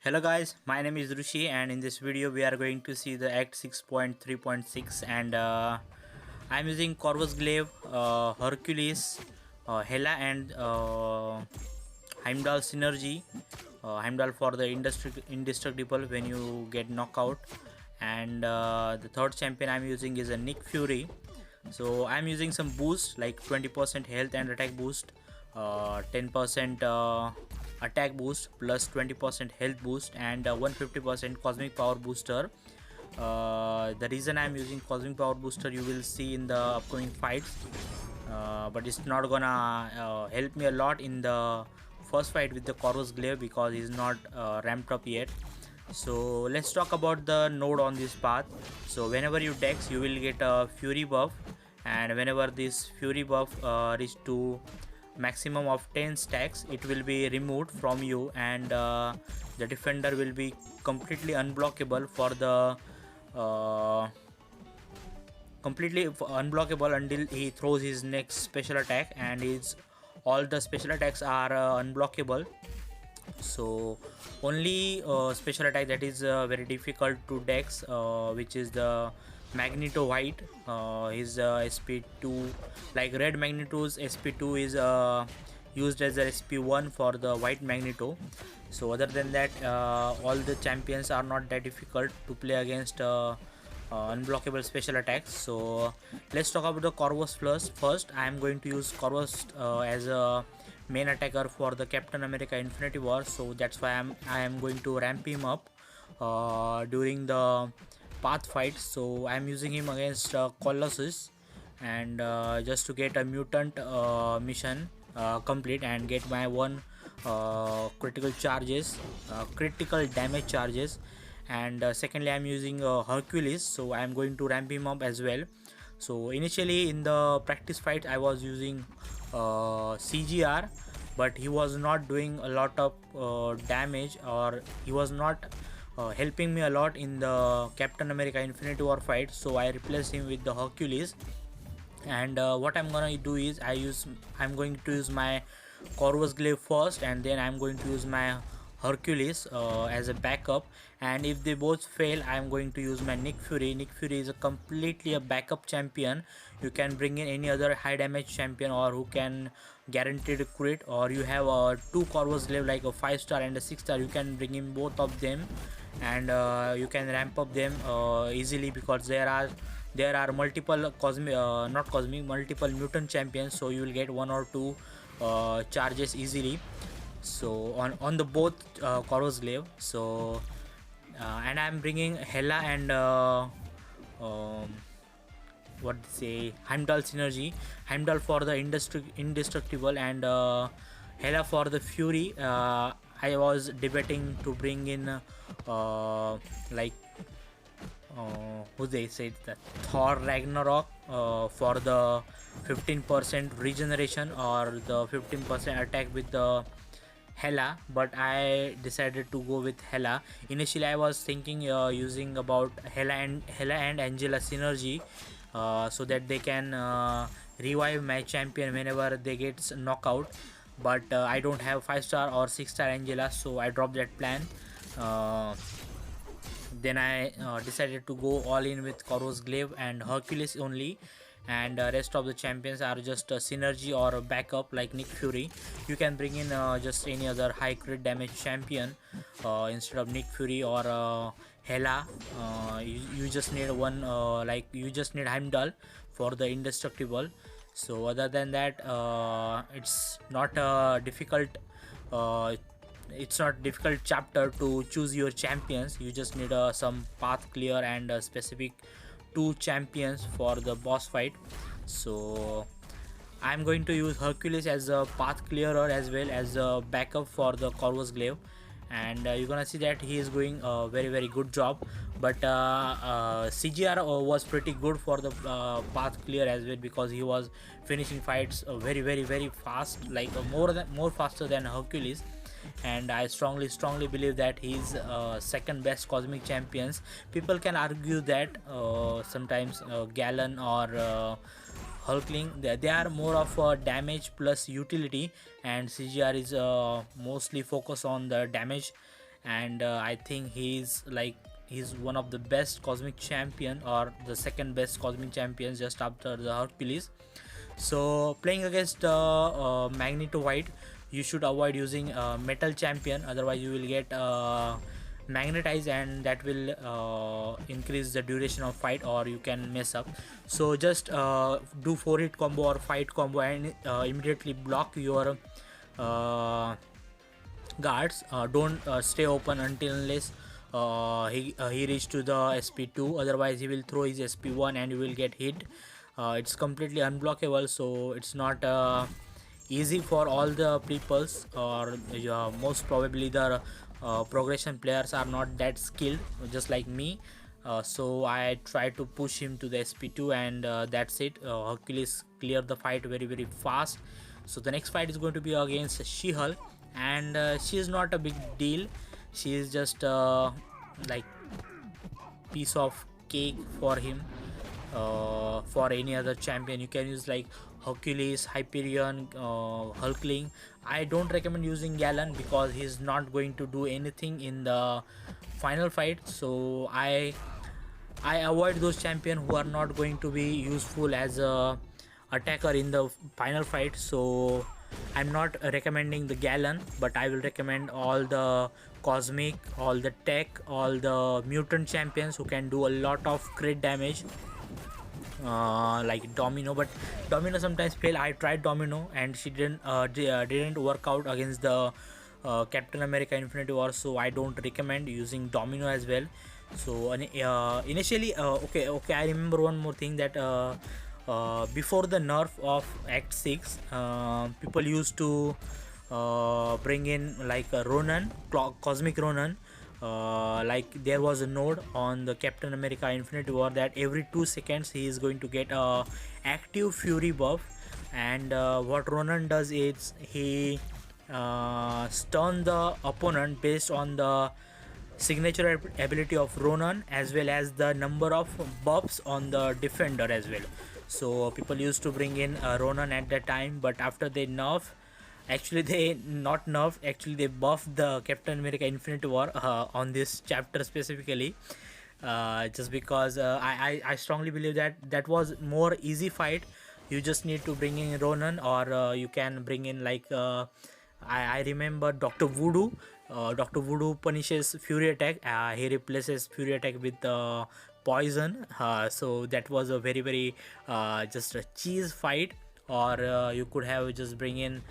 Hello guys, my name is Rushi and in this video we are going to see the Act 6.3.6 and I'm using Corvus glaive, Hercules, Hela and Heimdal synergy. Heimdal for the indestructible when you get knockout, and the third champion I'm using is a Nick Fury. So I'm using some boost like 20% health and attack boost, 10% attack boost plus 20% health boost, and 150% cosmic power booster. The reason I'm using cosmic power booster you will see in the upcoming fights, but it's not gonna help me a lot in the first fight with the Corvus glaive because he's not ramped up yet. So let's talk about the node on this path. So whenever you dex you will get a fury buff, and whenever this fury buff reach to maximum of 10 stacks it will be removed from you, and the defender will be completely unblockable for the unblockable until he throws his next special attack, and his all the special attacks are unblockable. So only special attack that is very difficult to dex, which is the Magneto White. His SP2, like red Magneto's SP2 is used as a SP1 for the white Magneto. So other than that, all the champions are not that difficult to play against unblockable special attacks. So let's talk about the Corvus first. I am going to use Corvus as a main attacker for the Captain America Infinity War, so that's why I am going to ramp him up during the path fight. So I am using him against Colossus, and just to get a mutant mission complete and get my one critical damage charges. And secondly I'm using Hercules, so I am going to ramp him up as well. So initially in the practice fight I was using CGR, but he was not doing a lot of damage, or he was not helping me a lot in the Captain America Infinity War fight, so I replaced him with the Hercules. And what I'm gonna do is I'm going to use my Corvus glaive first, and then I'm going to use my Hercules as a backup. And if they both fail I'm going to use my Nick Fury. Nick Fury is a completely a backup champion. You can bring in any other high damage champion or who can guaranteed crit, or you have two Corvus glaive like a 5-star and a 6-star, you can bring in both of them, and you can ramp up them easily, because there are multiple multiple mutant champions, so you will get one or two charges easily. So on the both Corvus glaive. So and I'm bringing Hela and um, what say Heimdal synergy. Heimdal for the indestructible, and Hela for the fury. I was debating to bring in like who they said that Thor Ragnarok for the 15% regeneration or the 15% attack with the Hela, but I decided to go with Hela. Initially I was thinking using about Hela and Angela synergy, so that they can revive my champion whenever they get knockout, but I don't have 5-star or 6-star Angela, so I dropped that plan. Then I decided to go all in with Corvus glaive and Hercules only, and rest of the champions are just a synergy or a backup like Nick Fury. You can bring in just any other high crit damage champion instead of Nick Fury or Hela. You just need one like you just need Heimdal for the indestructible. So other than that, it's not a difficult uh, chapter to choose your champions. You just need some path clear and specific two champions for the boss fight. So I'm going to use Hercules as a path clearer as well as a backup for the Corvus glaive, and you're gonna see that he is doing a very good job. But CGR was pretty good for the path clear as well, because he was finishing fights very fast, like more faster than Hercules. And I strongly believe that he's second best cosmic champions. People can argue that sometimes Gallon or Hulkling, they are more of a damage plus utility, and CGR is mostly focused on the damage and I think he's one of the best cosmic champion, or the second best cosmic champions just after the Hercules. So playing against Magneto White, you should avoid using metal champion, otherwise you will get magnetized, and that will increase the duration of fight, or you can mess up. So just do 4-hit combo or fight combo, and immediately block your guards. Don't stay open until unless he reach to the SP2, otherwise he will throw his SP1 and you will get hit. It's completely unblockable, so it's not easy for all the peoples, or most probably the progression players are not that skilled just like me. So I try to push him to the SP2, and that's it. Hercules cleared the fight very very fast. So the next fight is going to be against She-Hulk, and she is not a big deal. She is just like piece of cake for him. For any other champion, you can use like Hercules, Hyperion, Hulkling. I don't recommend using Gallon because he's not going to do anything in the final fight. So I avoid those champions who are not going to be useful as a attacker in the final fight. So I'm not recommending the Gallon, but I will recommend all the cosmic, all the tech, all the mutant champions who can do a lot of crit damage, like Domino. But Domino sometimes fail. I tried Domino and she didn't work out against the Captain America Infinity War, so I don't recommend using Domino as well. So initially, okay, I remember one more thing, that before the nerf of Act 6, people used to bring in like a Ronan, Cosmic Ronan. Like there was a node on the Captain America Infinity War that every 2 seconds he is going to get a active fury buff, and what Ronan does is he stun the opponent based on the signature ability of Ronan, as well as the number of buffs on the defender as well. So people used to bring in Ronan at that time, but after they nerf, actually they not nerf, actually they buffed the Captain America Infinity War on this chapter specifically, just because I strongly believe that that was more easy fight. You just need to bring in Ronan, or you can bring in like I remember Dr. Voodoo. Dr. Voodoo punishes Fury Attack. He replaces Fury Attack with poison. So that was a very very just a cheese fight. Or you could have just bring in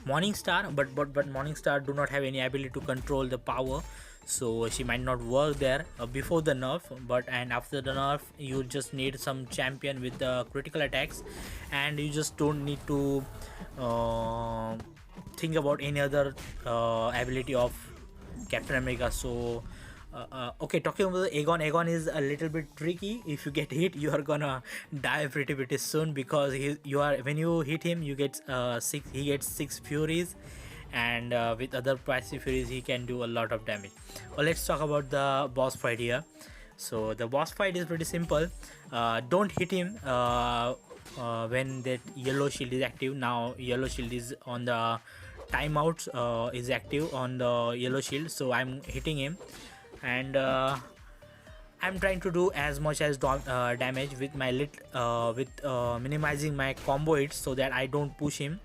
Morningstar, but Morningstar do not have any ability to control the power, so she might not work there before the nerf. But and after the nerf, you just need some champion with critical attacks, and you just don't need to think about any other ability of Captain America. So okay, talking about the Aegon is a little bit tricky. If you get hit, you are gonna die pretty soon, because when you hit him, you get he gets 6 furies, and with other passive furies he can do a lot of damage. Well, let's talk about the boss fight here. So the boss fight is pretty simple. Don't hit him when that yellow shield is active. Now yellow shield is on the timeouts, is active on the yellow shield, so I'm hitting him, and I'm trying to do as much as damage with my minimizing my combo hits, so that I don't push him.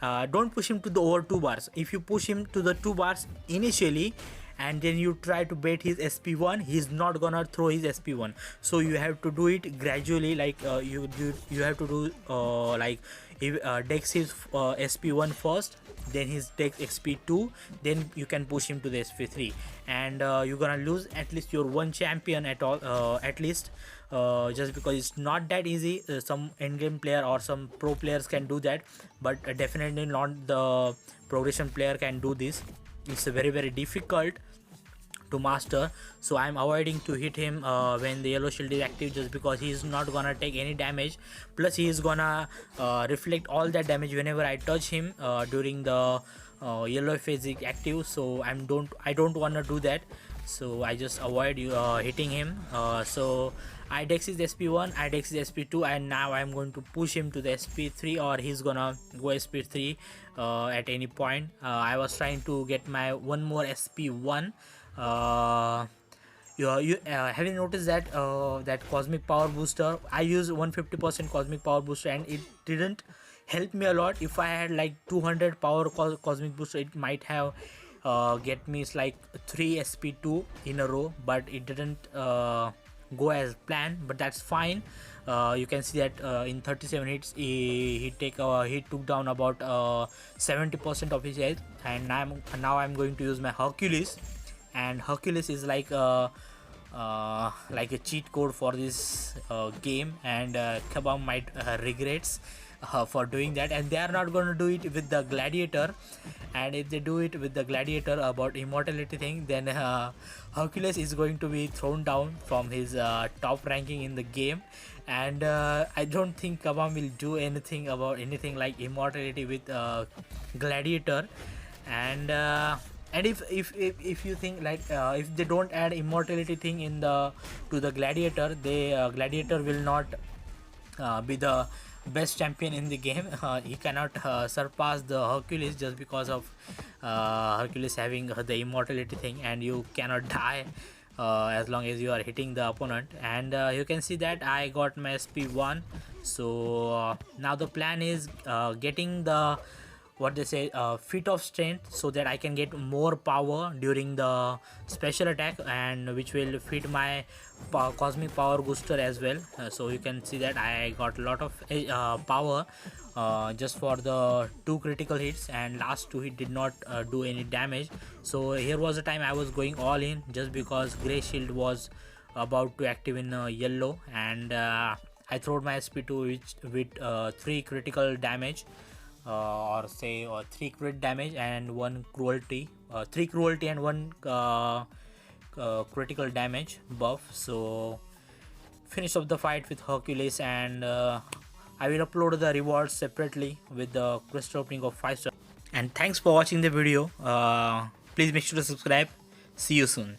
Don't push him to the over 2 bars. If you push him to the 2 bars initially, and then you try to bait his SP1, he's not gonna throw his SP1. So you have to do it gradually, like you have to do like if Dex his SP1 first, then his Dex XP2, then you can push him to the SP3, and you're gonna lose at least your one champion at least, just because it's not that easy. Some endgame player or some pro players can do that, but definitely not the progression player can do this. It's very very difficult to master. So I'm avoiding to hit him when the yellow shield is active, just because he's not gonna take any damage, plus he is gonna reflect all that damage whenever I touch him during the yellow phase is active. So I don't want to do that. so I just avoid you hitting him. So Idex is SP1, Idex is SP2, and now I'm going to push him to the SP3, or he's gonna go SP3 at any point. I was trying to get my one more SP1. Have you noticed that that cosmic power booster? I use 150% cosmic power booster, and it didn't help me a lot. If I had like 200 power cosmic booster, it might have get me like 3 SP2 in a row, but it didn't go as planned. But that's fine. You can see that in 37 hits he took down about 70% of his health, and now I'm going to use my Hercules. And Hercules is like a cheat code for this game, and Kabam might regrets for doing that, and they are not going to do it with the gladiator. And if they do it with the gladiator about immortality thing, then Hercules is going to be thrown down from his top ranking in the game. And I don't think Kabam will do anything about anything like immortality with gladiator. And if you think like if they don't add immortality thing in the to the gladiator, they gladiator will not be the best champion in the game. He cannot surpass the Hercules just because of Hercules having the immortality thing, and you cannot die as long as you are hitting the opponent. And you can see that I got my SP1. So now the plan is getting the what they say feat of strength, so that I can get more power during the special attack, and which will feed my cosmic power booster as well. So you can see that I got a lot of power just for the 2 critical hits, and last 2 hit did not do any damage. So here was the time I was going all in, just because gray shield was about to active in yellow, and I throwed my SP2 with 3 critical damage, or 3 crit damage and 1 cruelty, 3 cruelty and 1 critical damage buff. So finish up the fight with Hercules, and I will upload the rewards separately with the crystal opening of 5 stars. And thanks for watching the video. Please make sure to subscribe. See you soon.